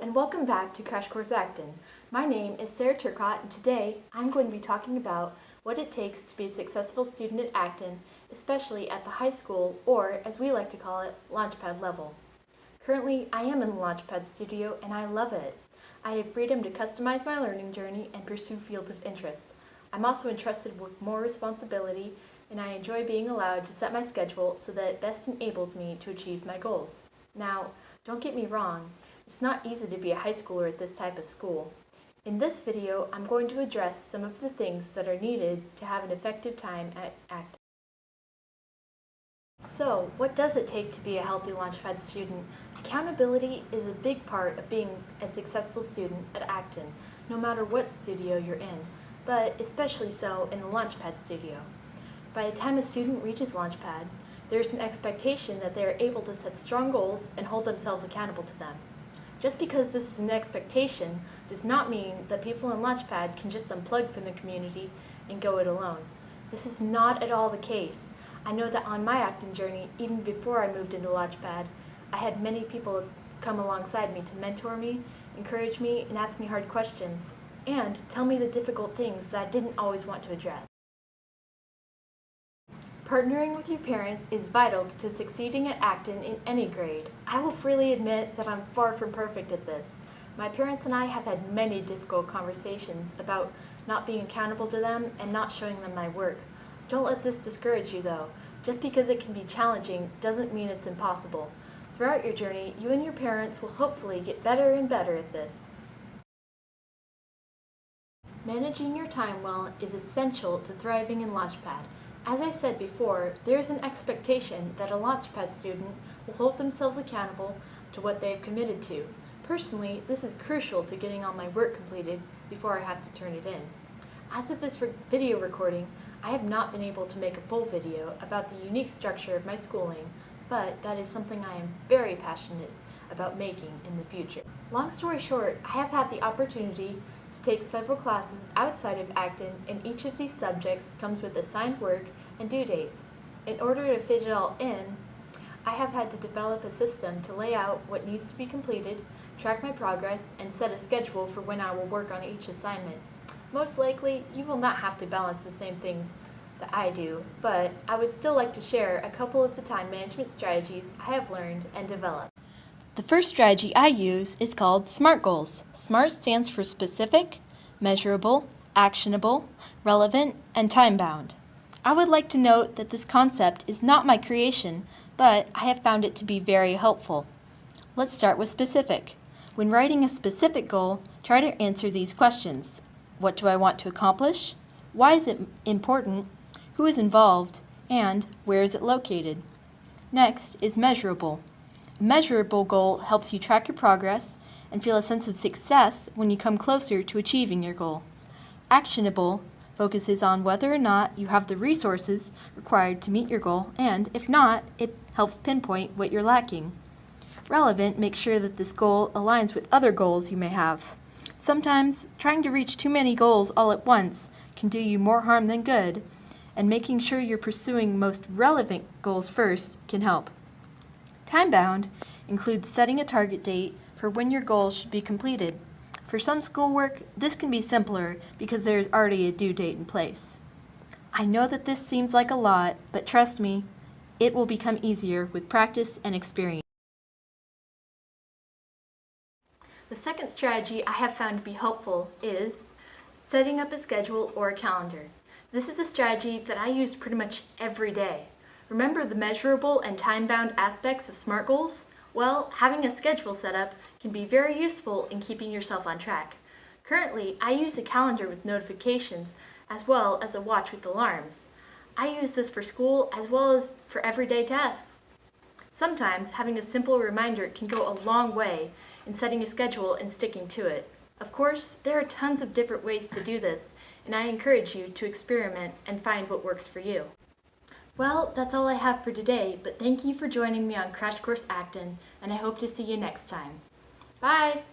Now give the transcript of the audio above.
and welcome back to Crash Course Acton. My name is Sara Turcotte, and today I'm going to be talking about what it takes to be a successful student at Acton, especially at the high school, or as we like to call it, Launchpad level. Currently, I am in the Launchpad studio and I love it. I have freedom to customize my learning journey and pursue fields of interest. I'm also entrusted with more responsibility, and I enjoy being allowed to set my schedule so that it best enables me to achieve my goals. Now, don't get me wrong, it's not easy to be a high schooler at this type of school. In this video, I'm going to address some of the things that are needed to have an effective time at Acton. So, what does it take to be a healthy Launchpad student? Accountability is a big part of being a successful student at Acton, no matter what studio you're in, but especially so in the Launchpad studio. By the time a student reaches Launchpad, there's an expectation that they are able to set strong goals and hold themselves accountable to them. Just because this is an expectation does not mean that people in Launchpad can just unplug from the community and go it alone. This is not at all the case. I know that on my Acton journey, even before I moved into Launchpad, I had many people come alongside me to mentor me, encourage me, and ask me hard questions, and tell me the difficult things that I didn't always want to address. Partnering with your parents is vital to succeeding at Acton in any grade. I will freely admit that I'm far from perfect at this. My parents and I have had many difficult conversations about not being accountable to them and not showing them my work. Don't let this discourage you though. Just because it can be challenging doesn't mean it's impossible. Throughout your journey, you and your parents will hopefully get better and better at this. Managing your time well is essential to thriving in Launchpad. As I said before, there is an expectation that a Launchpad student will hold themselves accountable to what they have committed to. Personally, this is crucial to getting all my work completed before I have to turn it in. As of this video recording, I have not been able to make a full video about the unique structure of my schooling, but that is something I am very passionate about making in the future. Long story short, I have had the opportunity to take several classes outside of Acton, and each of these subjects comes with assigned work and due dates. In order to fit it all in, I have had to develop a system to lay out what needs to be completed, track my progress, and set a schedule for when I will work on each assignment. Most likely, you will not have to balance the same things that I do, but I would still like to share a couple of the time management strategies I have learned and developed. The first strategy I use is called SMART goals. SMART stands for specific, measurable, actionable, relevant, and time-bound. I would like to note that this concept is not my creation, but I have found it to be very helpful. Let's start with specific. When writing a specific goal, try to answer these questions. What do I want to accomplish? Why is it important? Who is involved? And where is it located? Next is measurable. A measurable goal helps you track your progress and feel a sense of success when you come closer to achieving your goal. Actionable focuses on whether or not you have the resources required to meet your goal, and if not, it helps pinpoint what you're lacking. Relevant makes sure that this goal aligns with other goals you may have. Sometimes, trying to reach too many goals all at once can do you more harm than good, and making sure you're pursuing most relevant goals first can help. Time-bound includes setting a target date for when your goal should be completed. For some schoolwork, this can be simpler because there is already a due date in place. I know that this seems like a lot, but trust me, it will become easier with practice and experience. The second strategy I have found to be helpful is setting up a schedule or a calendar. This is a strategy that I use pretty much every day. Remember the measurable and time-bound aspects of SMART goals? Well, having a schedule set up can be very useful in keeping yourself on track. Currently, I use a calendar with notifications as well as a watch with alarms. I use this for school as well as for everyday tasks. Sometimes having a simple reminder can go a long way in setting a schedule and sticking to it. Of course, there are tons of different ways to do this, and I encourage you to experiment and find what works for you. Well, that's all I have for today, but thank you for joining me on Crash Course Acton, and I hope to see you next time. Bye!